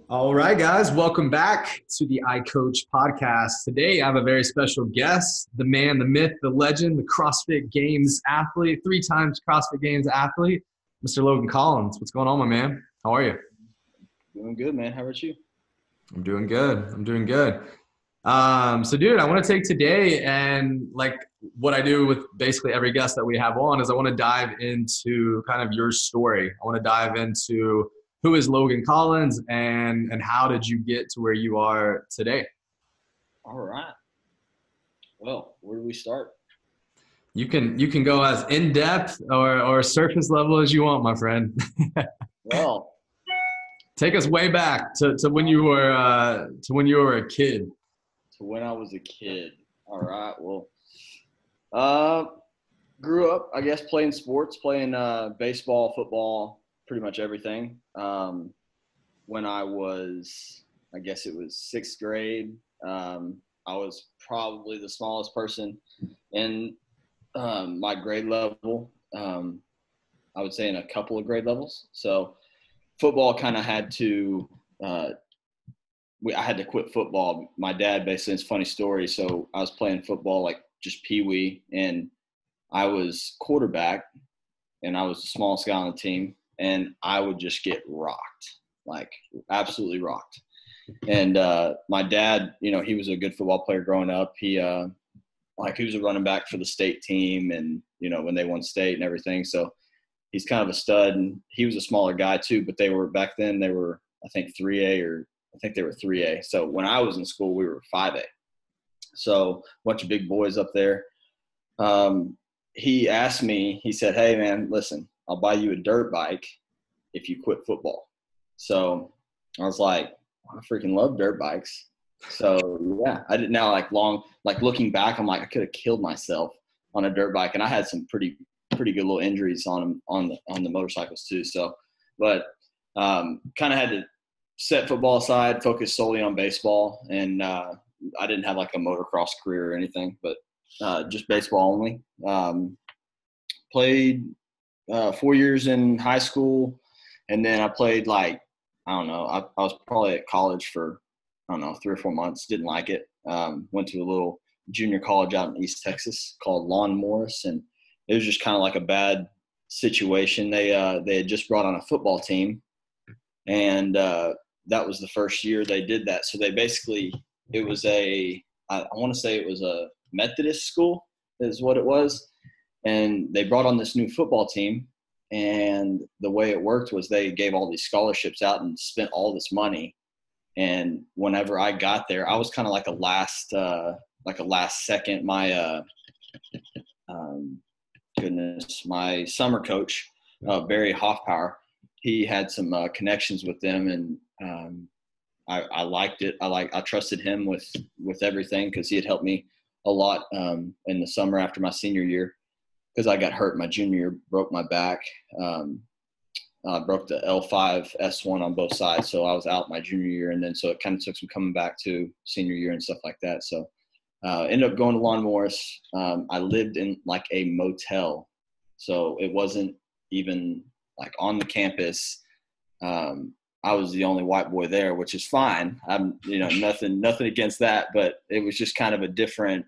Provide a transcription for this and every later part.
All right, guys, welcome back to the iCoach podcast. Today, I have a very special guest, the man, the myth, the legend, the CrossFit Games athlete, 3 times CrossFit Games athlete, Mr. Logan Collins. What's going on, my man? How are you? Doing good, man. How about you? I'm doing good. I'm doing good. Dude, I want to take today and like what I do with basically every guest that we have on is I want to dive into kind of your story. I want to dive into who is Logan Collins and how did you get to where you are today? All right. Well, where do we start? You can go as in depth or surface level as you want, my friend. Well, Take us way back to when you were a kid. to when I was a kid. All right. Well, uh, grew up, I guess, playing sports, playing baseball, football, pretty much everything. When I was, I guess it was sixth grade, I was probably the smallest person in my grade level. I would say in a couple of grade levels. So football kind of had to uh, I had to quit football. My dad basically, it's a funny story. So I was playing football like just pee-wee, and I was quarterback, and I was the smallest guy on the team, and I would just get rocked, like absolutely rocked. And my dad, he was a good football player growing up. He was a running back for the state team, and when they won state and everything. So he's kind of a stud, and he was a smaller guy too. But back then they were, I think, 3A, or I think they were 3A. So when I was in school, we were 5A. So a bunch of big boys up there. He asked me, he said, "Hey man, listen, I'll buy you a dirt bike if you quit football." So I was like, I freaking love dirt bikes. So yeah, I didn't now like looking back, I'm like, I could have killed myself on a dirt bike. And I had some pretty good little injuries on them on the motorcycles too. So, but kind of had to set football aside, focus solely on baseball. And I didn't have like a motocross career or anything, but just baseball only. Played 4 years in high school, and then I played like, I don't know, I was probably at college for, I don't know, 3 or 4 months. Didn't like it. Went to a little junior college out in East Texas called Lawn Morris, and it was just kind of like a bad situation. They had just brought on a football team, and that was the first year they did that. So they basically, it was I want to say it was a Methodist school is what it was, and they brought on this new football team. And the way it worked was they gave all these scholarships out and spent all this money. And whenever I got there, I was kind of like a last second. My my summer coach, Barry Hoffpower, he had some connections with them, and I liked it. I trusted him with everything because he had helped me a lot in the summer after my senior year, because I got hurt my junior year, broke my back. Broke the L5, S1 on both sides. So I was out my junior year, and then so it kind of took some coming back to senior year and stuff like that. So ended up going to Lawn Morris. I lived in like a motel, so it wasn't even like on the campus. I was the only white boy there, which is fine. I'm, nothing against that, but it was just kind of a different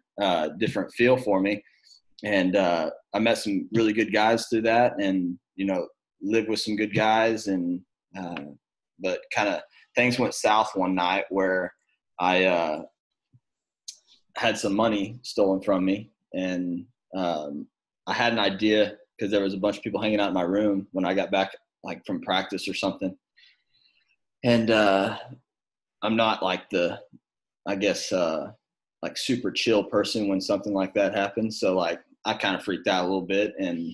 feel for me. And I met some really good guys through that, and lived with some good guys. And but kind of things went south one night where I had some money stolen from me, and I had an idea because there was a bunch of people hanging out in my room when I got back, like from practice or something. And I'm not like I guess like super chill person when something like that happens. So like I kind of freaked out a little bit, and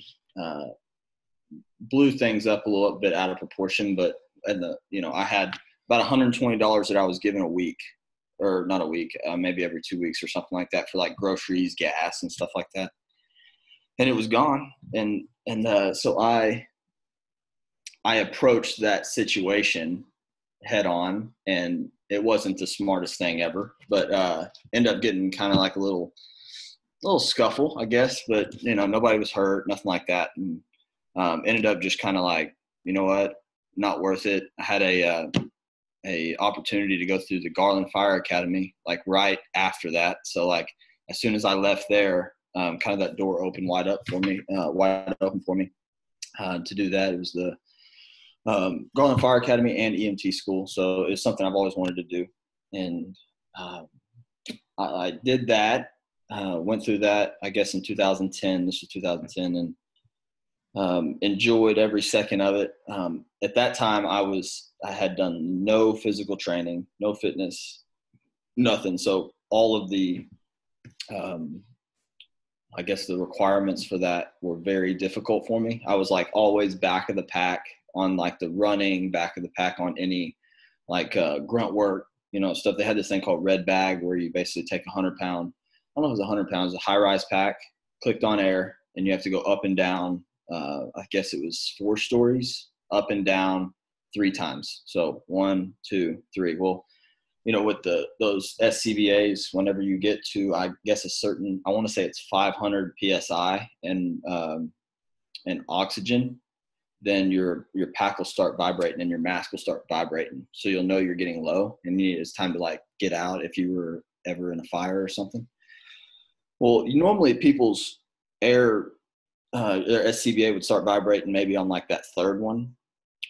blew things up a little bit out of proportion. But I had about $120 that I was given a week, or not a week, maybe every 2 weeks or something like that, for like groceries, gas, and stuff like that. And it was gone. And so I approached that situation head on, and it wasn't the smartest thing ever, but ended up getting kind of like a little scuffle, I guess, but nobody was hurt, nothing like that. And ended up just kind of like, you know what, not worth it. I had a opportunity to go through the Garland Fire Academy, like right after that. So like as soon as I left there, kind of that door opened wide open for me to do that. It was the Garland Fire Academy and EMT school. So it's something I've always wanted to do. And I did that, went through that, I guess in 2010, this was 2010, and enjoyed every second of it. At that time, I had done no physical training, no fitness, nothing. So all of the, I guess the requirements for that were very difficult for me. I was like always back of the pack on like the running, back of the pack on any like grunt work, stuff. They had this thing called red bag where you basically take 100-pound, I don't know if it was 100 pounds, a high rise pack, clicked on air, and you have to go up and down. I guess it was 4 stories, up and down 3 times. So 1, 2, 3. Well, with those SCBAs, whenever you get to, I guess a certain, I want to say it's 500 PSI and oxygen, then your pack will start vibrating and your mask will start vibrating. So you'll know you're getting low and it's time to like get out if you were ever in a fire or something. Well, normally people's their SCBA would start vibrating maybe on like that 3rd one.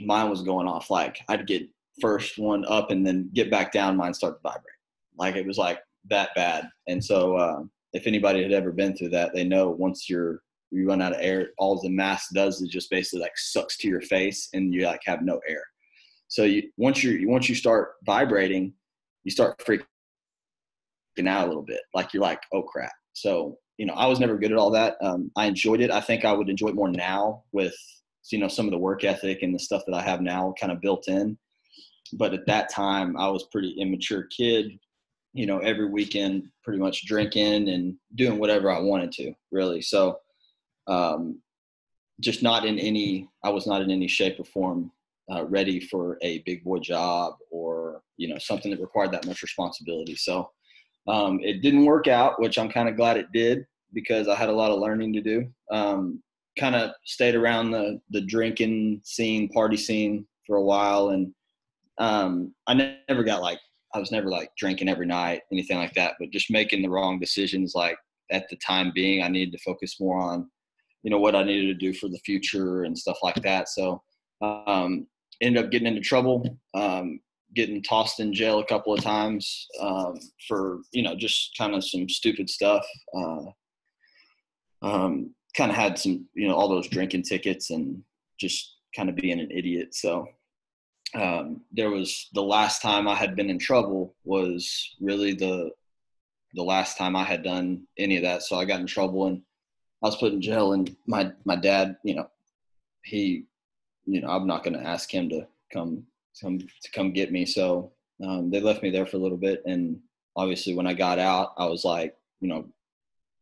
Mine was going off like I'd get first one up and then get back down, mine start to vibrate. Like it was like that bad. And so if anybody had ever been through that, they know once you run out of air, all the mask does is just basically like sucks to your face and you like have no air. So once you start vibrating, you start freaking out a little bit. Like you're like, oh crap. So, I was never good at all that. I enjoyed it. I think I would enjoy it more now with, some of the work ethic and the stuff that I have now kind of built in. But at that time I was pretty immature kid, every weekend pretty much drinking and doing whatever I wanted to really. So, just I was not in any shape or form ready for a big boy job or, something that required that much responsibility. So it didn't work out, which I'm kind of glad it did because I had a lot of learning to do. Kind of stayed around the drinking scene, party scene for a while. And I was never like drinking every night, anything like that, but just making the wrong decisions. Like at the time being, I needed to focus more on, what I needed to do for the future and stuff like that. So, ended up getting into trouble, getting tossed in jail a couple of times, for, just kind of some stupid stuff. Kind of had some, all those drinking tickets and just kind of being an idiot. So, there was the last time I had been in trouble was really the last time I had done any of that. So I got in trouble and I was put in jail, and my dad, he, I'm not going to ask him to come get me. So, they left me there for a little bit. And obviously when I got out, I was like,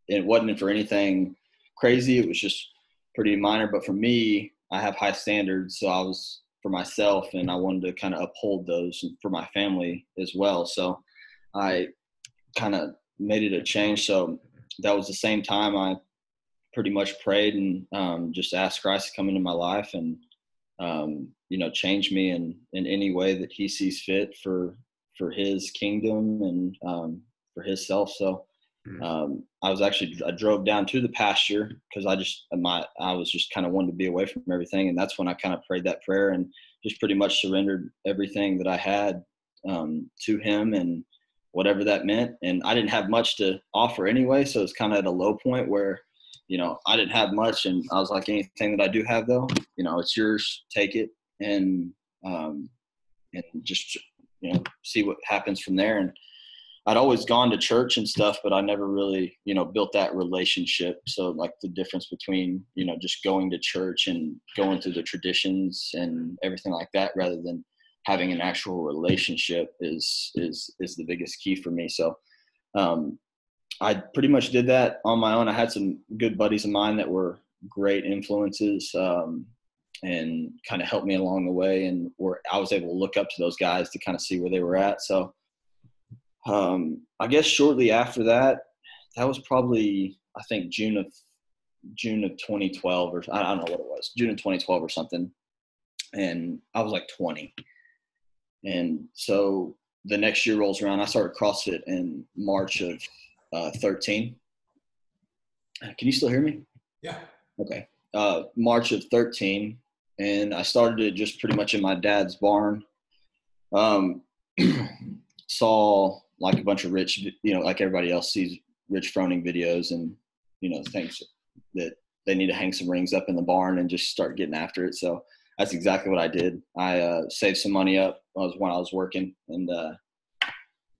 it wasn't for anything crazy. It was just pretty minor, but for me, I have high standards. So I was for myself and I wanted to kind of uphold those for my family as well. So I kind of made it a change. So that was the same time I pretty much prayed and just asked Christ to come into my life and, change me in any way that he sees fit for his kingdom and for his self. So I drove down to the pasture because I was just kind of wanted to be away from everything. And that's when I kind of prayed that prayer and just pretty much surrendered everything that I had to him and whatever that meant. And I didn't have much to offer anyway. So it's kind of at a low point where, I didn't have much. And I was like, anything that I do have though, it's yours, take it and just, see what happens from there. And I'd always gone to church and stuff, but I never really, built that relationship. So like the difference between, just going to church and going through the traditions and everything like that, rather than having an actual relationship is the biggest key for me. So, I pretty much did that on my own. I had some good buddies of mine that were great influences, and kind of helped me along the way. And I was able to look up to those guys to kind of see where they were at. So, I guess shortly after that, that was probably, I think June of 2012 or I don't know what it was, June of 2012 or something. And I was like 20 And so the next year rolls around. I started CrossFit in March of 13. Can you still hear me? Yeah. Okay. March of 13. And I started it just pretty much in my dad's barn. Saw like a bunch of Rich, like everybody else sees Rich Froning videos and, thinks that they need to hang some rings up in the barn and just start getting after it. So that's exactly what I did. I saved some money up when I was working and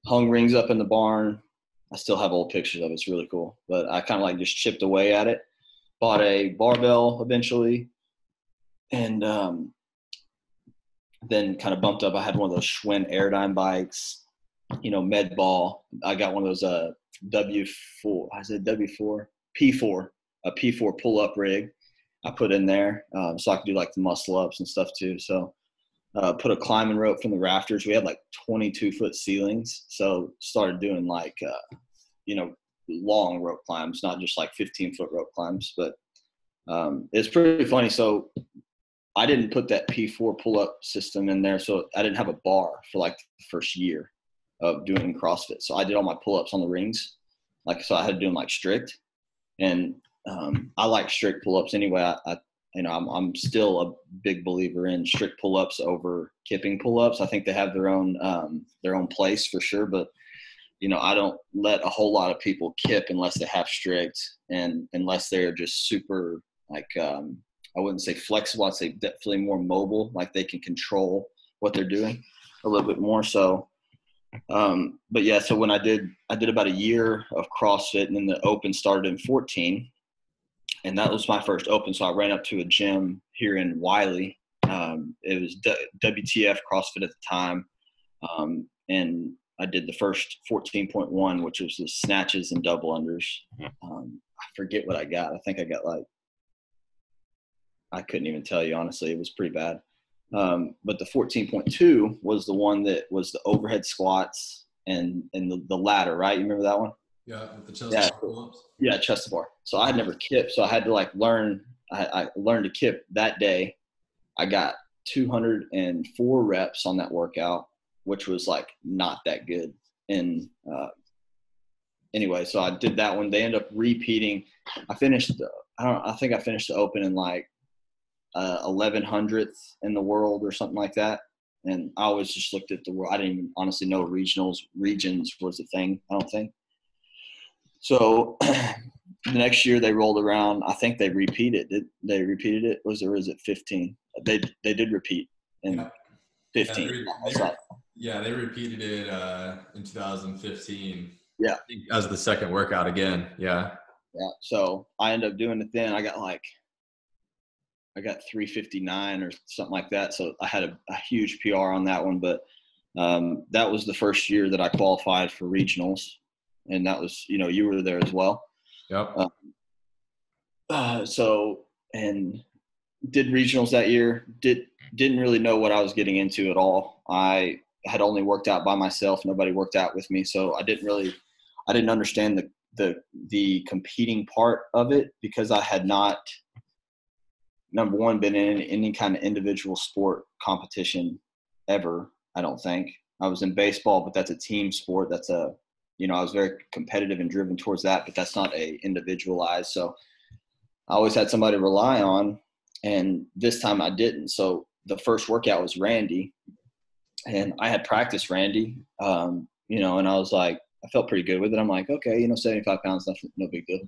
hung rings up in the barn. I still have old pictures of it. It's really cool. But I kind of like just chipped away at it. Bought a barbell eventually. And then kind of bumped up. I had one of those Schwinn Airdyne bikes, med ball. I got one of those W4, I said W4, P4, a P4 pull-up rig I put in there so I could do like the muscle ups and stuff too. So put a climbing rope from the rafters. We had like 22-foot ceilings. So started doing like, long rope climbs, not just like 15-foot rope climbs. But it's pretty funny. So I didn't put that P4 pull-up system in there. So I didn't have a bar for like the first year of doing CrossFit. So I did all my pull-ups on the rings. So I had to do them like strict. And I like strict pull-ups anyway. I'm still a big believer in strict pull-ups over kipping pull-ups. I think they have their own place for sure. But, I don't let a whole lot of people kip unless they have strict and unless they're just super I wouldn't say flexible. I'd say definitely more mobile, like they can control what they're doing a little bit more. So, but yeah, so when I did about a year of CrossFit and then the open started in 14 and that was my first open. So I ran up to a gym here in Wiley. It was WTF CrossFit at the time. And I did the first 14.1, which was the snatches and double unders. I forget what I got. I think I got I couldn't even tell you, honestly. It was pretty bad. But the 14.2 was the one that was the overhead squats and the ladder, right? You remember that one? Yeah, with the chest pull-ups. Yeah, chest bar. So I had never kipped, so I had to learn. I learned to kip that day. I got 204 reps on that workout, which was not that good. And anyway, so I did that one. They ended up repeating. I think I finished the open in 1100th in the world or something like that. And I always just looked at the world. I didn't even honestly know regions was a thing, I don't think. So the next year they rolled around. I think they repeated it. They repeated it. Or is it 15? They did repeat in 15. They repeated it in 2015. Yeah. I think as the second workout again. Yeah. Yeah. So I ended up doing it then. I got 359 or something like that. So I had a huge PR on that one, but that was the first year that I qualified for regionals. And that was, you were there as well. Yep. And did regionals that year. Didn't really know what I was getting into at all. I had only worked out by myself. Nobody worked out with me. So I didn't understand the competing part of it because I had not, number one, been in any kind of individual sport competition ever. I don't think. I was in baseball, but that's a team sport. That's I was very competitive and driven towards that, but that's not a individualized. So I always had somebody to rely on, and this time I didn't. So the first workout was Randy, and I had practiced Randy, and I was I felt pretty good with it. I'm like, okay, 75 pounds, no big deal.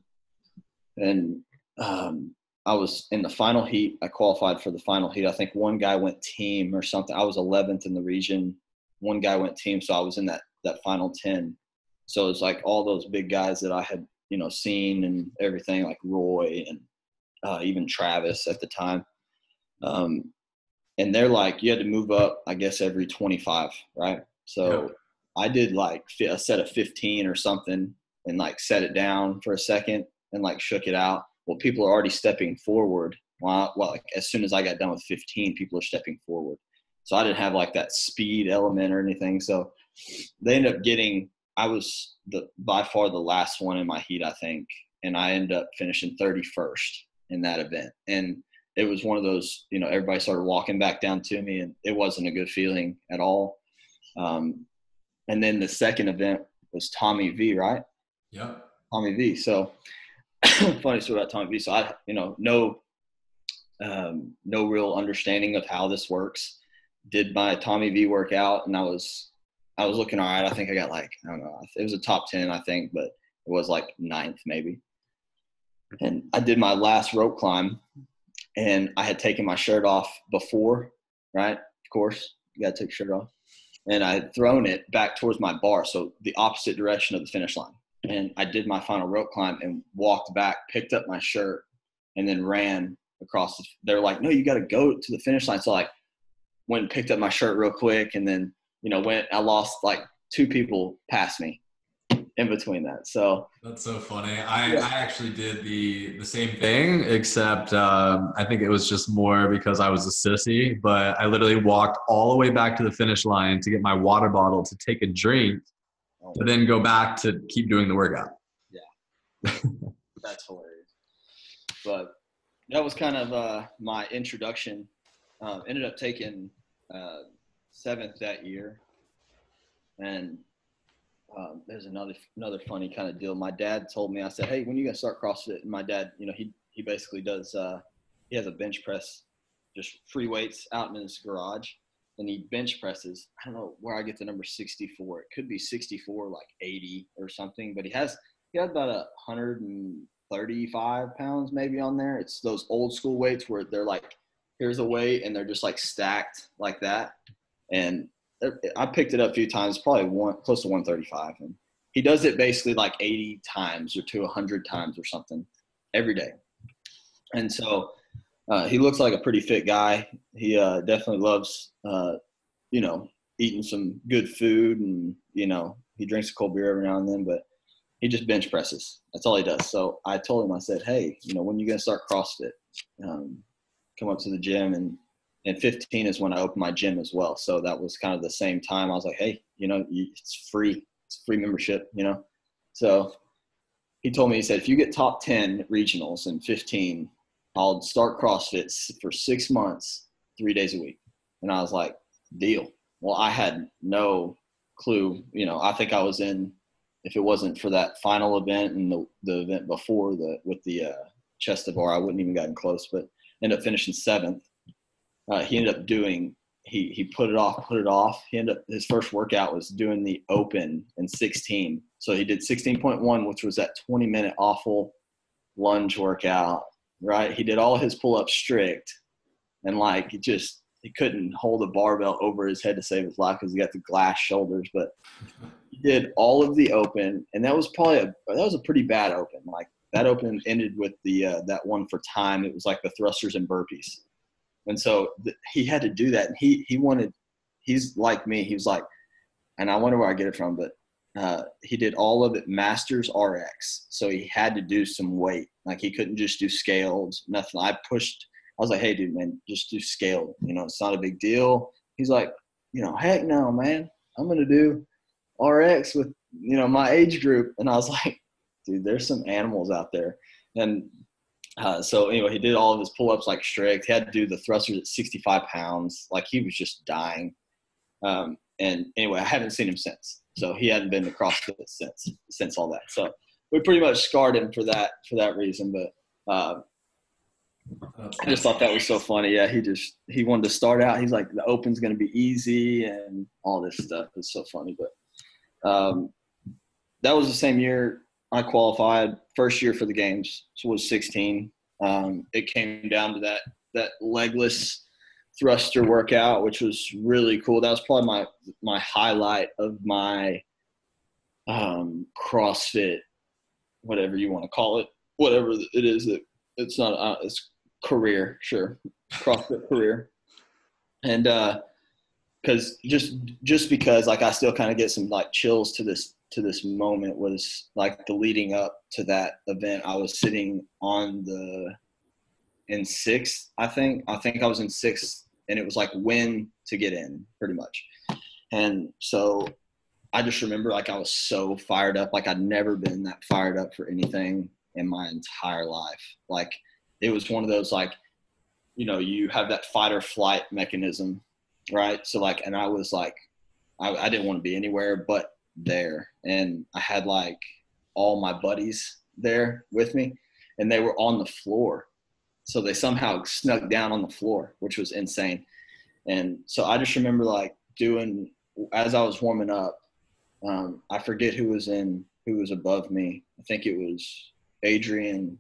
And I was in the final heat. I qualified for the final heat. I think one guy went team or something. I was 11th in the region. One guy went team, so I was in that final 10. So it's all those big guys that I had, seen and everything, like Roy and even Travis at the time. And they're you had to move up, I guess, every 25, right? So yeah. I did a set of 15 or something and set it down for a second and shook it out. Well, people are already stepping forward. Well, as soon as I got done with 15, people are stepping forward. So I didn't have that speed element or anything. So they ended up I was by far the last one in my heat, I think. And I ended up finishing 31st in that event. And it was one of those, everybody started walking back down to me, and it wasn't a good feeling at all. And then the second event was Tommy V, right? Yep. Tommy V. So funny story about Tommy V. So I, no real understanding of how this works. Did my Tommy V workout, and I was looking all right. I think I got like, I don't know, it was a top 10, I think, but it was like 9th maybe. And I did my last rope climb, and I had taken my shirt off before, right? Of course, you got to take your shirt off. And I had thrown it back towards my bar, so the opposite direction of the finish line. And I did my final rope climb and walked back, picked up my shirt, and then ran across. They're like, no, you got to go to the finish line. So like went and picked up my shirt real quick, and then, I lost like 2 people past me in between that. So that's so funny. I actually did the same thing, except I think it was just more because I was a sissy, but I literally walked all the way back to the finish line to get my water bottle to take a drink, but then go back to keep doing the workout. Yeah. That's hilarious. But that was kind of my introduction. Ended up taking 7th that year. And there's another funny kind of deal. My dad told me, I said, hey, when are you going to start CrossFit? And my dad, he basically does, he has a bench press, just free weights out in his garage. And he bench presses. I don't know where I get the number 64. It could be 64, like 80 or something. But he has about 135 pounds maybe on there. It's those old school weights where they're like, here's a weight, and they're just like stacked like that. And I picked it up a few times, probably close to 135. And he does it basically like 80 times or to 100 times or something every day. And so he looks like a pretty fit guy. He definitely loves, eating some good food, and, he drinks a cold beer every now and then, but he just bench presses. That's all he does. So I told him, I said, hey, when are you going to start CrossFit? Come up to the gym. And 15 is when I opened my gym as well. So that was kind of the same time. I was like, hey, it's free. It's free membership, So he told me, he said, if you get top 10 regionals in 15, I'll start CrossFit for 6 months, 3 days a week. And I was like, deal. Well, I had no clue. I think I was in, if it wasn't for that final event and the event before with the chest to bar, I wouldn't even gotten close, but ended up finishing 7th. He ended up doing, he put it off. He ended up, his first workout was doing the open in 16. So he did 16.1, which was that 20-minute awful lunge workout, right? He did all his pull-ups strict, and like he couldn't hold a barbell over his head to save his life because he got the glass shoulders. But he did all of the open, and that was a pretty bad open. Like that open ended with the that one for time. It was like the thrusters and burpees. And so he had to do that. And he's like me. He was like, and I wonder where I get it from, but he did all of it Masters RX. So he had to do some weight. Like he couldn't just do scaled, nothing. I was like, hey, dude, man, just do scaled. It's not a big deal. He's like, heck no, man. I'm going to do RX with, my age group. And I was like, dude, there's some animals out there. And so anyway, he did all of his pull-ups like strict. He had to do the thrusters at 65 pounds. Like he was just dying. And anyway, I haven't seen him since. So he hadn't been to CrossFit since all that. So we pretty much scarred him for that reason. But I just thought that was so funny. Yeah, he wanted to start out. He's like, the open's going to be easy and all this stuff. It's so funny. But that was the same year I qualified, first year for the games. So it was 16. It came down to that legless thruster workout, which was really cool. That was probably my highlight of my CrossFit, whatever you want to call it, whatever it is. It's not it's career, sure, CrossFit career. And because just because like I still kind of get some like chills to this moment, was like the leading up to that event. I was sitting in 6th, I think I was in 6th, and it was like win to get in pretty much. And so I just remember like I was so fired up. Like I'd never been that fired up for anything in my entire life. Like it was one of those, like, you have that fight or flight mechanism, right? So like, and I was like I didn't want to be anywhere but there. And I had like all my buddies there with me, and they were on the floor. So they somehow snuck down on the floor, which was insane. And so I just remember like doing, as I was warming up, I forget who was above me. I think it was Adrian,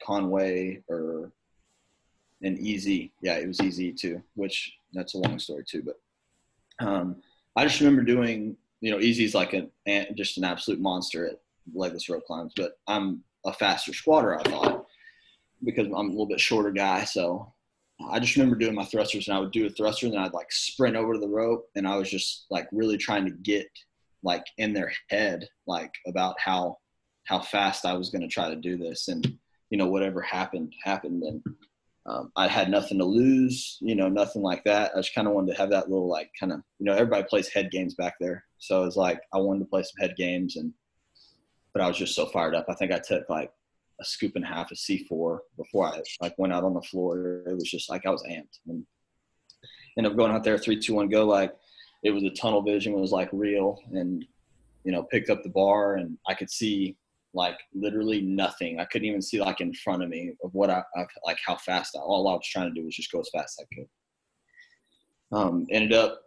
Conway, and Easy. Yeah, it was Easy too, which that's a long story too. But I just remember doing, Easy's like just an absolute monster at legless rope climbs, but I'm a faster squatter, I thought, because I'm a little bit shorter guy. So I just remember doing my thrusters, and I would do a thruster, and then I'd like sprint over to the rope, and I was just like really trying to get like in their head, like about how fast I was going to try to do this. And, whatever happened. And I had nothing to lose, nothing like that. I just kind of wanted to have that little, like, kind of, everybody plays head games back there. So it was like, I wanted to play some head games, but I was just so fired up. I think I took like a scoop and a half of C4 before I like went out on the floor. It was just like, I was amped, and ended up going out there, 3, 2, 1, go. Like, it was a tunnel vision, was like real, and, picked up the bar, and I could see like literally nothing. I couldn't even see like in front of me of what I like how fast all I was trying to do was just go as fast as I could. Ended up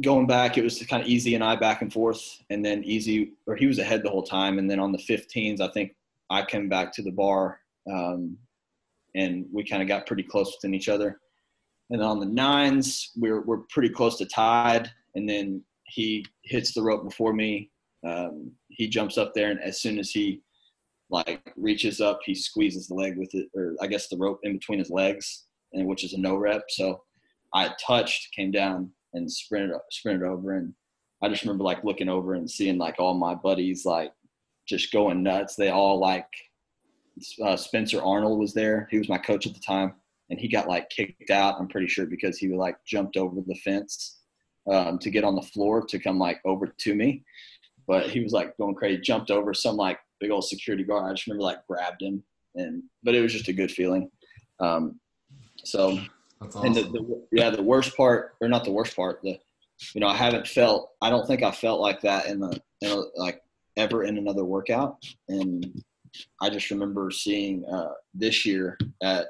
going back. It was kind of Easy and I back and forth, and then he was ahead the whole time. And then on the 15s, I think I came back to the bar, and we kind of got pretty close within each other. And then on the 9s, we're pretty close to tied. And then he hits the rope before me. He jumps up there, and as soon as he like reaches up, he squeezes the leg with it, or I guess the rope in between his legs, and which is a no rep. So I touched, came down, and sprinted over. And I just remember like looking over and seeing like all my buddies like just going nuts. They all like Spencer Arnold was there. He was my coach at the time, and he got like kicked out, I'm pretty sure, because he like jumped over the fence to get on the floor to come like over to me. But he was like going crazy, jumped over some like big old security guard. I just remember like grabbed him, but it was just a good feeling. So That's awesome. And the worst part, or not the worst part, I don't think I felt like that like ever in another workout. And I just remember seeing this year at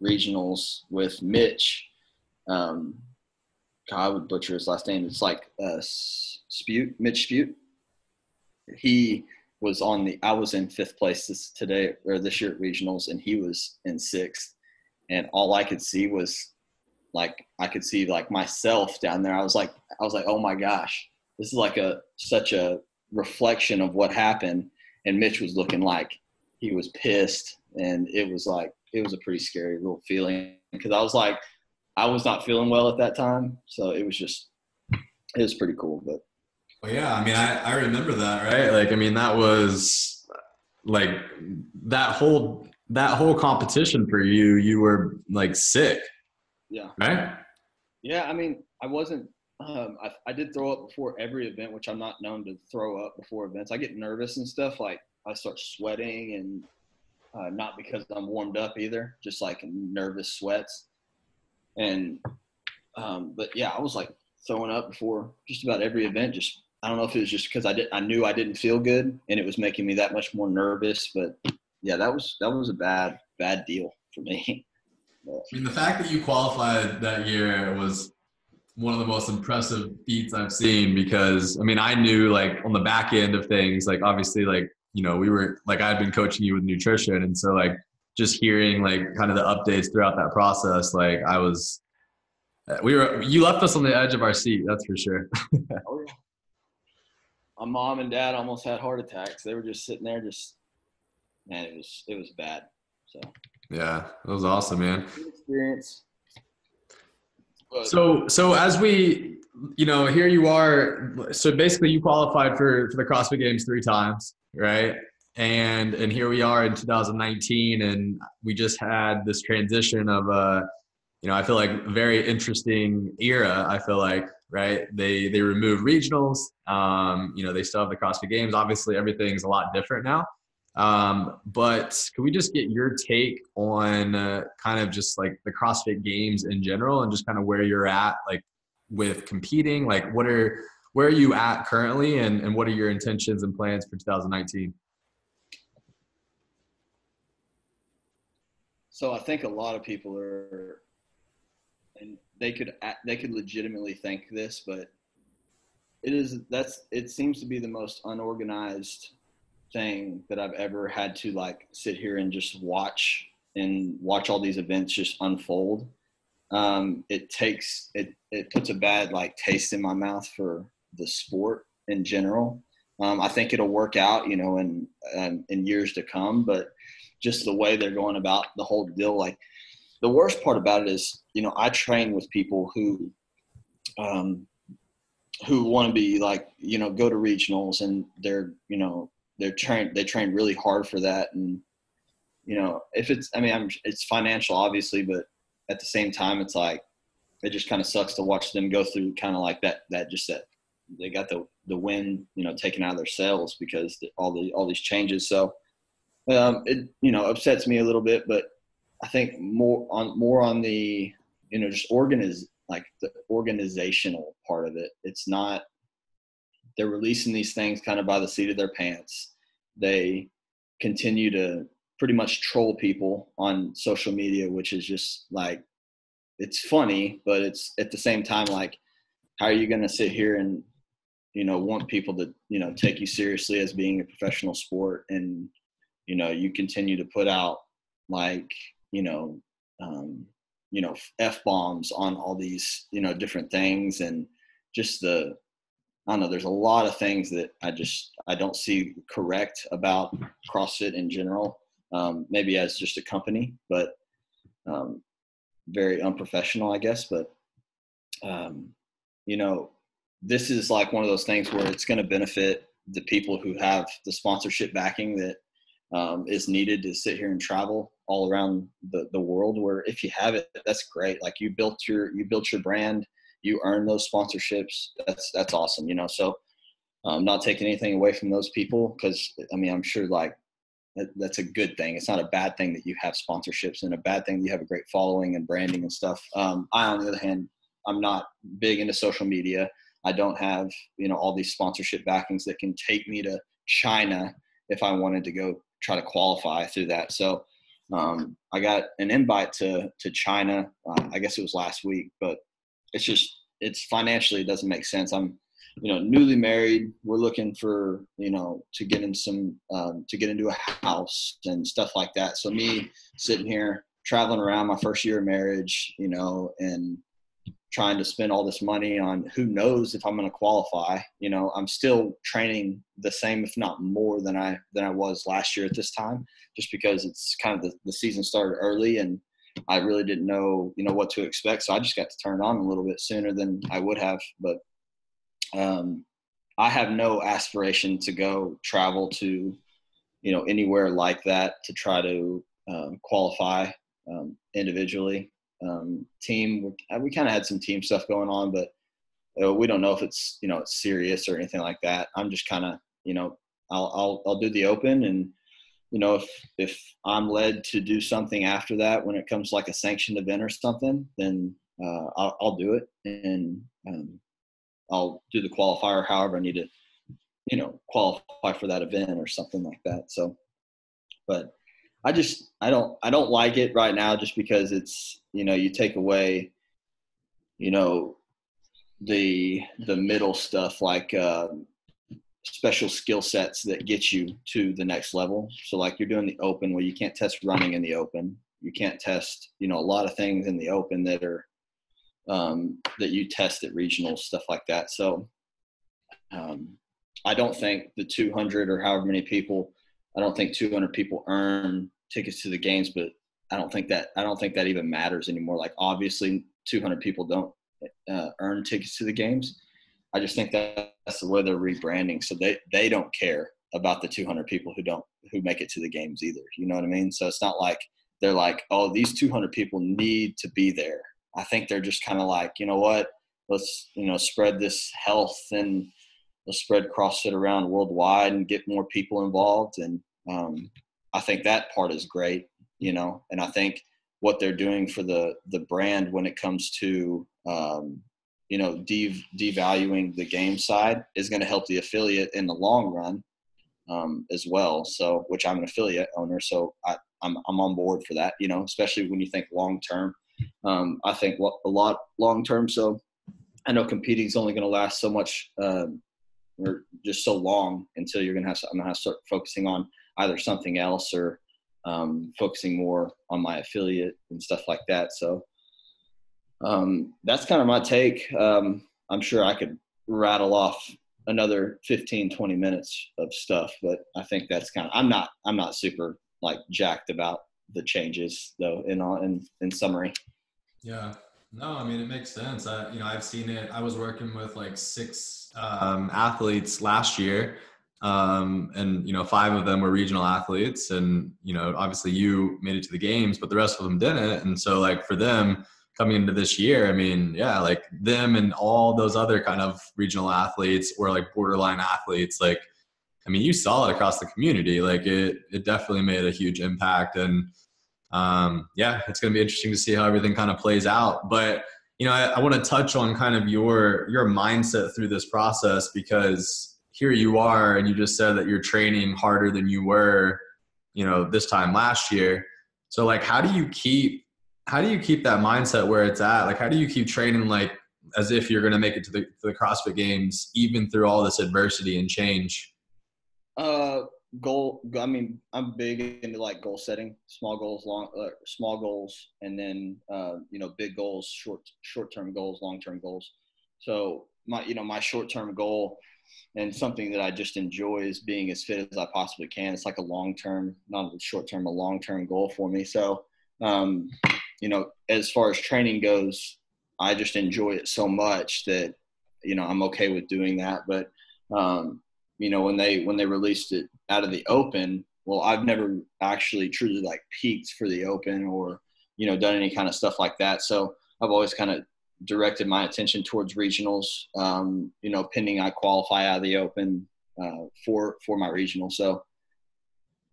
regionals with Mitch. I would butcher his last name. It's like Mitch Spute. He was I was in 5th place this year at regionals, and he was in 6th. And all I could see was like, I could see like myself down there. I was like, oh my gosh, this is like such a reflection of what happened. And Mitch was looking like he was pissed. And it was a pretty scary little feeling, because I was like, I was not feeling well at that time. So it was pretty cool. But well, yeah, I mean, I remember that, right? Like, I mean, that was like that whole competition for you. You were like sick. Yeah. Right. Yeah. I mean, I wasn't, I did throw up before every event, which I'm not known to throw up before events. I get nervous and stuff. Like, I start sweating, and not because I'm warmed up either, just like nervous sweats. And, but yeah, I was like throwing up before just about every event. Just, I don't know if it was just because I knew I didn't feel good, and it was making me that much more nervous. But yeah, that was a bad deal for me. I mean, the fact that you qualified that year was one of the most impressive feats I've seen, because I mean, I knew like on the back end of things, like obviously like, we were like, I had been coaching you with nutrition. And so like just hearing like kind of the updates throughout that process, like you left us on the edge of our seat. That's for sure. Oh, yeah. My mom and dad almost had heart attacks. They were just sitting there man, it was bad. So yeah, that was awesome, man. Good experience. But, so as we, here you are. So basically you qualified for the CrossFit Games 3 times, right? And here we are in 2019, and we just had this transition of I feel like a very interesting era. I feel like, right? They removed regionals. They still have the CrossFit Games. Obviously, everything's a lot different now. But can we just get your take on kind of just like the CrossFit Games in general, and just kind of where you're at, like with competing? Like where are you at currently, and what are your intentions and plans for 2019? So I think a lot of people are, and they could legitimately think this, but it seems to be the most unorganized thing that I've ever had to like sit here and just watch all these events just unfold. It puts a bad like taste in my mouth for the sport in general. I think it'll work out, in years to come, but just the way they're going about the whole deal, like the worst part about it is, I train with people who want to be like, go to regionals, and they train really hard for that. And, if it's, it's financial obviously, but at the same time, it's like, it just kind of sucks to watch them go through kind of like that they got the wind, taken out of their sails because all these changes. So, it, upsets me a little bit, but I think more on the, just the organizational part of it. It's not, they're releasing these things kind of by the seat of their pants. They continue to pretty much troll people on social media, which is just like, it's funny, but it's at the same time, like, how are you going to sit here and, want people to, take you seriously as being a professional sport, and, you continue to put out like, F-bombs on all these, different things, and just I don't know, there's a lot of things that I don't see correct about CrossFit in general. Maybe as just a company, but very unprofessional, I guess. But, this is like one of those things where it's going to benefit the people who have the sponsorship backing that is needed to sit here and travel all around the world. Where if you have it, that's great. Like you built your brand, you earn those sponsorships. That's awesome. So not taking anything away from those people, because I'm sure like that's a good thing. It's not a bad thing that you have sponsorships, and a bad thing that you have a great following and branding and stuff. I, on the other hand, I'm not big into social media. I don't have, all these sponsorship backings that can take me to China if I wanted to go try to qualify through that. So I got an invite to China. I guess it was last week, but it's financially, it doesn't make sense. I'm, newly married. We're looking for, to get into a house and stuff like that. So me sitting here traveling around my first year of marriage, and trying to spend all this money on who knows if I'm going to qualify. I'm still training the same, if not more than I was last year at this time, just because it's kind of the season started early, and I really didn't know, what to expect. So I just got to turn on a little bit sooner than I would have. But I have no aspiration to go travel to, anywhere like that to try to qualify individually. Team, we kind of had some team stuff going on, but we don't know if it's, it's serious or anything like that. I'm just kind of, I'll do the open, and, if I'm led to do something after that, when it comes to like a sanctioned event or something, then I'll do it, and I'll do the qualifier however I need to, qualify for that event or something like that. So, but I don't like it right now, just because it's, you take away, the middle stuff, like special skill sets that get you to the next level. So like you're doing the open, where you can't test running in the open. You can't test, a lot of things in the open that are, that you test at regionals, stuff like that. So I don't think the 200 or however many people, I don't think 200 people earn tickets to the games, but I don't think that even matters anymore. Like obviously 200 people don't earn tickets to the games. I just think that's the way they're rebranding. So they don't care about the 200 people who make it to the games either. You know what I mean? So it's not like they're like, oh, these 200 people need to be there. I think they're just kind of like, you know what, let's, spread this health, and let's spread CrossFit around worldwide and get more people involved. And I think that part is great, and I think what they're doing for the brand when it comes to devaluing the game side is going to help the affiliate in the long run as well. So, which I'm an affiliate owner, so I'm on board for that, especially when you think long term. I think a lot long term. So I know competing is only going to last so much or just so long until I'm going to have to start focusing on either something else or focusing more on my affiliate and stuff like that. So that's kind of my take. I'm sure I could rattle off another 15, 20 minutes of stuff, but I think that's I'm not super like jacked about the changes though in summary. Yeah. No, I mean, it makes sense. I've seen it. I was working with like 6 athletes last year. And 5 of them were regional athletes, and, obviously you made it to the games, but the rest of them didn't. And so like for them coming into this year, I mean, yeah, like them and all those other kind of regional athletes or like borderline athletes, like, I mean, you saw it across the community. Like it definitely made a huge impact. And yeah, it's going to be interesting to see how everything kind of plays out. But, I want to touch on kind of your mindset through this process, because here you are, and you just said that you're training harder than you were, this time last year. So like, how do you keep that mindset where it's at? Like, how do you keep training like as if you're going to make it to the CrossFit Games, even through all this adversity and change? I mean, I'm big into like goal setting, small goals, and then big goals, short-term goals, long-term goals. So my short-term goal and something that I just enjoy is being as fit as I possibly can. It's like a long-term, not a short-term, a long-term goal for me. So as far as training goes, I just enjoy it so much that I'm okay with doing that. But when they released it out of the open, well, I've never actually truly like peaked for the open or, done any kind of stuff like that. So I've always kind of directed my attention towards regionals, pending I qualify out of the open for my regional. So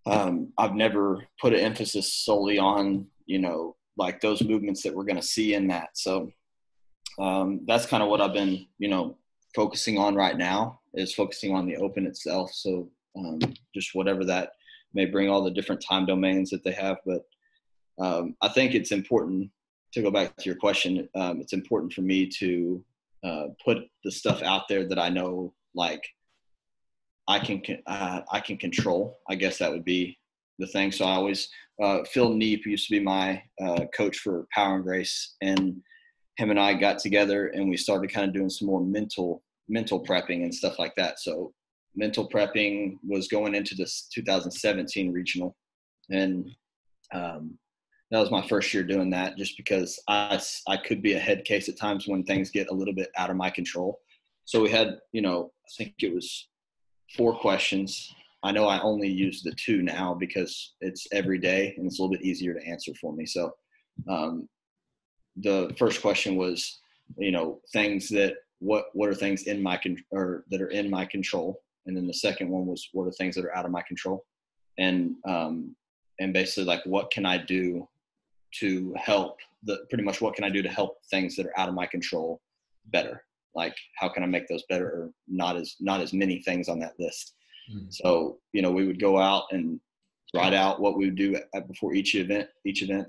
I've never put an emphasis solely on, like those movements that we're going to see in that. So that's kind of what I've been, focusing on right now, is focusing on the open itself. So just whatever that may bring, all the different time domains that they have. But I think it's important to go back to your question. It's important for me to put the stuff out there that I know, like I can control. I guess that would be the thing. So I always, Phil Neep used to be my coach for Power and Grace, and him and I got together and we started kind of doing some more mental prepping and stuff like that. So mental prepping was going into this 2017 regional. And that was my first year doing that, just because I could be a head case at times when things get a little bit out of my control. So we had, I think it was 4 questions. I know I only use the 2 now because it's every day and it's a little bit easier to answer for me. So the first question was, things that, what are things in my or that are in my control. And then the second one was, what are things that are out of my control? And basically like, what can I do to help what can I do to help things that are out of my control better? Like, how can I make those better, or not as many things on that list? Mm-hmm. So, we would go out and write out what we would do before each event,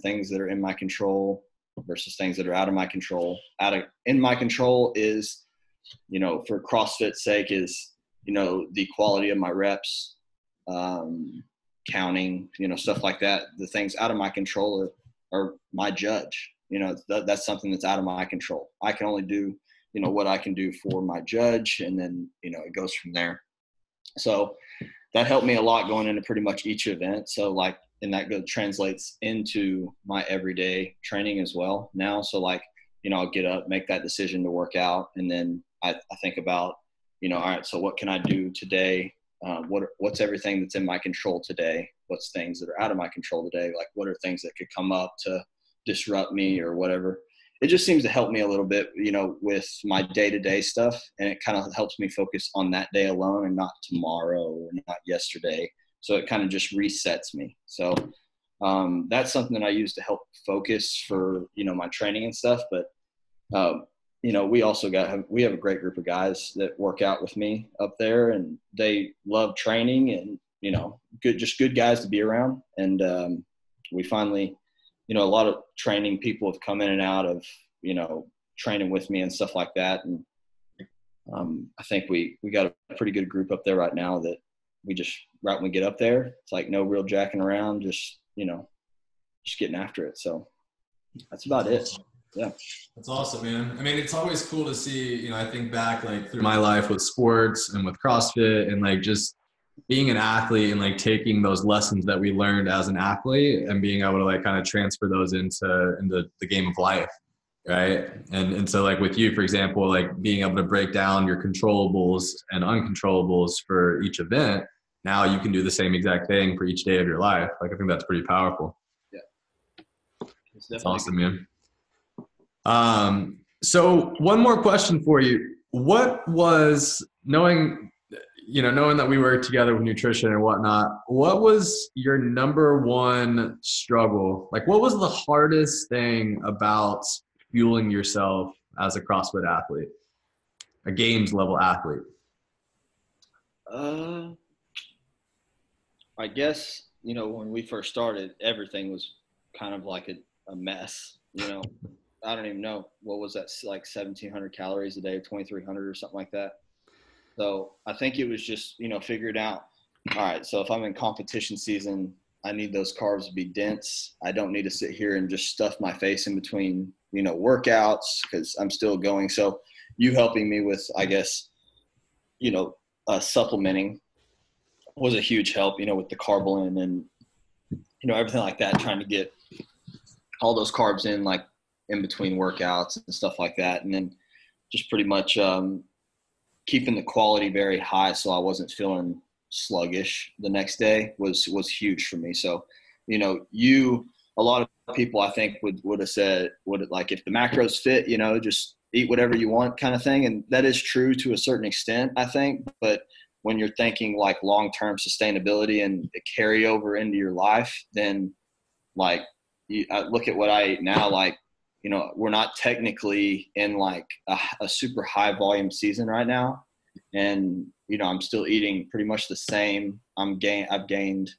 things that are in my control versus things that are out of my control. In my control is, for CrossFit's sake, is, the quality of my reps, counting, stuff like that. The things out of my control are my judge. That's something that's out of my control. I can only do, what I can do for my judge, and then, it goes from there. So that helped me a lot going into pretty much each event. So like, and that translates into my everyday training as well now. So like, I'll get up, make that decision to work out. And then I think about, all right, so what can I do today? What's everything that's in my control today? What's things that are out of my control today? Like, what are things that could come up to disrupt me or whatever? It just seems to help me a little bit, with my day-to-day stuff. And it kind of helps me focus on that day alone and not tomorrow or not yesterday. So it kind of just resets me. So that's something that I use to help focus for, my training and stuff. But we also we have a great group of guys that work out with me up there, and they love training and, just good guys to be around. And we finally, a lot of training people have come in and out of, training with me and stuff like that. And I think we got a pretty good group up there right now that we just, right when we get up there, it's like no real jacking around, just getting after it. So that's about it. Yeah. That's awesome, man. I mean, it's always cool to see, I think back like through my life with sports and with CrossFit and like just being an athlete and like taking those lessons that we learned as an athlete and being able to like kind of transfer those into the game of life. Right. And so like with you, for example, like being able to break down your controllables and uncontrollables for each event, now you can do the same exact thing for each day of your life. Like, I think that's pretty powerful. Yeah. That's awesome, man. So one more question for you. What was, knowing that we work together with nutrition and whatnot, what was your number one struggle? Like, what was the hardest thing about fueling yourself as a CrossFit athlete, a games level athlete? I guess, when we first started, everything was kind of like a mess, I don't even know, what was that, like 1,700 calories a day, 2,300 or something like that. So I think it was just, figuring out, all right, so if I'm in competition season, I need those carbs to be dense. I don't need to sit here and just stuff my face in between, workouts, because I'm still going. So you helping me with, I guess, supplementing was a huge help, with the Carbolin and, everything like that, trying to get all those carbs in, like in between workouts and stuff like that. And then just pretty much keeping the quality very high so I wasn't feeling sluggish the next day was huge for me. So, a lot of people I think would have said, like, if the macros fit, just eat whatever you want kind of thing. And that is true to a certain extent, I think. But when you're thinking like long-term sustainability and carry over into your life, then like I look at what I eat now, like, we're not technically in like a super high volume season right now. And, I'm still eating pretty much the same. I've gained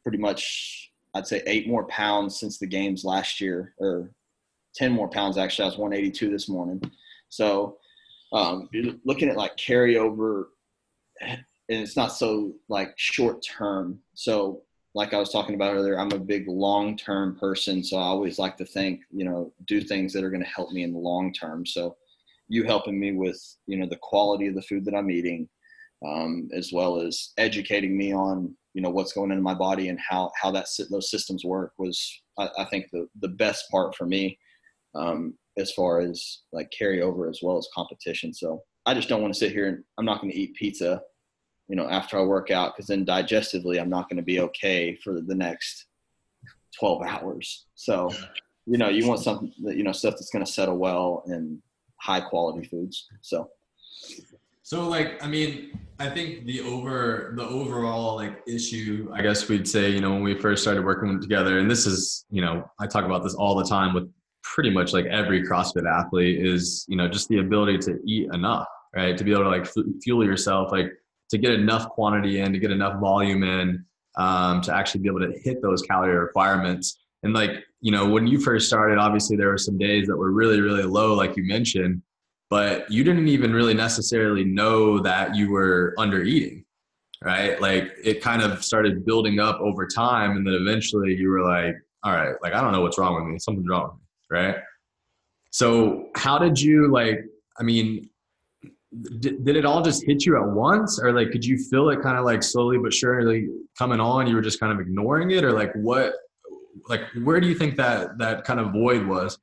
pretty much, I'd say 8 more pounds since the games last year, or 10 more pounds. Actually, I was 182 this morning. So looking at like carryover, and it's not so like short term. So like I was talking about earlier, I'm a big long-term person. So I always like to think, do things that are going to help me in the long term. So you helping me with, the quality of the food that I'm eating, as well as educating me on, what's going into my body and how those systems work was, I think the best part for me, as far as like carryover as well as competition. So I just don't want to sit here and I'm not going to eat pizza, after I work out, because then digestively I'm not going to be okay for the next 12 hours. So, you want something that, stuff that's going to settle well and high quality foods. So like, I mean, I think the overall like issue, I guess we'd say, when we first started working together, and this is, I talk about this all the time with pretty much like every CrossFit athlete, is, just the ability to eat enough, right? To be able to like fuel yourself, like to get enough quantity in, to get enough volume in, to actually be able to hit those calorie requirements. And like, when you first started, obviously there were some days that were really, really low, like you mentioned, but you didn't even really necessarily know that you were under eating, right? Like it kind of started building up over time. And then eventually you were like, all right, like, I don't know what's wrong with me. Something's wrong with me, right? So how did you like, I mean, did it all just hit you at once, or like, could you feel it kind of like slowly but surely coming on? You were just kind of ignoring it, or like what, like, where do you think that kind of void was?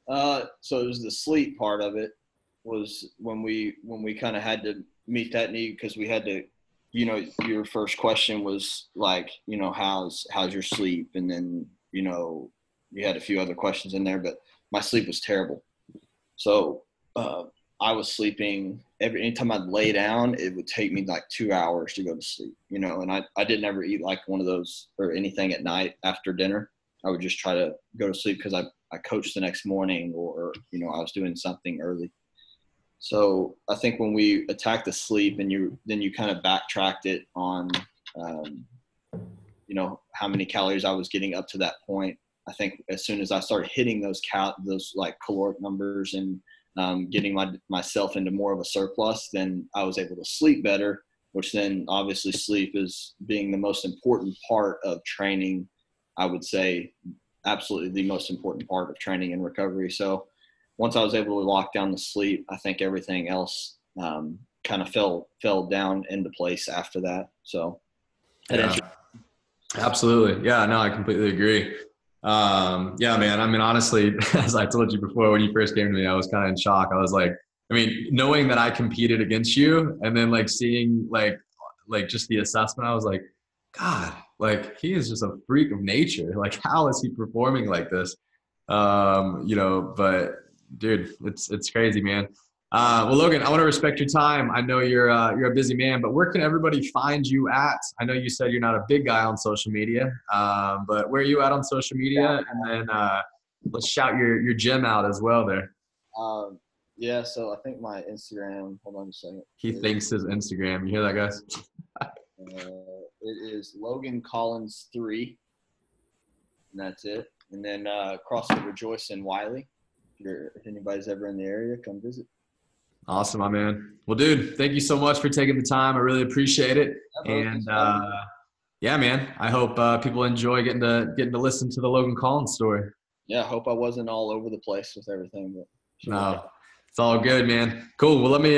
So it was the sleep part of it, was when we kind of had to meet that need, because we had to, your first question was like, how's your sleep? And then, you had a few other questions in there, but my sleep was terrible. So I was sleeping anytime I'd lay down, it would take me like 2 hours to go to sleep, and I didn't ever eat like one of those or anything at night after dinner. I would just try to go to sleep because I I coached the next morning, or I was doing something early. So I think when we attacked the sleep and then you kind of backtracked it on, how many calories I was getting up to that point. I think as soon as I started hitting those like caloric numbers and getting myself into more of a surplus, then I was able to sleep better, which then obviously sleep is being the most important part of training. I would say absolutely the most important part of training and recovery. So once I was able to lock down the sleep, I think everything else kind of fell down into place after that. So Yeah, absolutely. Yeah, no, I completely agree. Yeah, man. I mean, honestly, as I told you before, when you first came to me, I was kind of in shock. I was like, I mean, knowing that I competed against you and then like seeing like just the assessment, I was like, God, like he is just a freak of nature. Like, how is he performing like this? But dude, it's crazy, man. Well, Logan, I want to respect your time. I know you're a busy man, but where can everybody find you at? I know you said you're not a big guy on social media, but where are you at on social media? And then let's shout your gym out as well there. Yeah, so I think my Instagram. Hold on a second. He thinks his Instagram. You hear that, guys? It is Logan Collins 3, and that's it. And then CrossFit Rejoice in Wiley. If anybody's ever in the area, come visit. Awesome, my man. Well, dude, thank you so much for taking the time. I really appreciate it. And yeah, man, I hope people enjoy getting to listen to the Logan Collins story. Yeah, I hope I wasn't all over the place with everything. But no, it's all good, man. Cool. Well, let me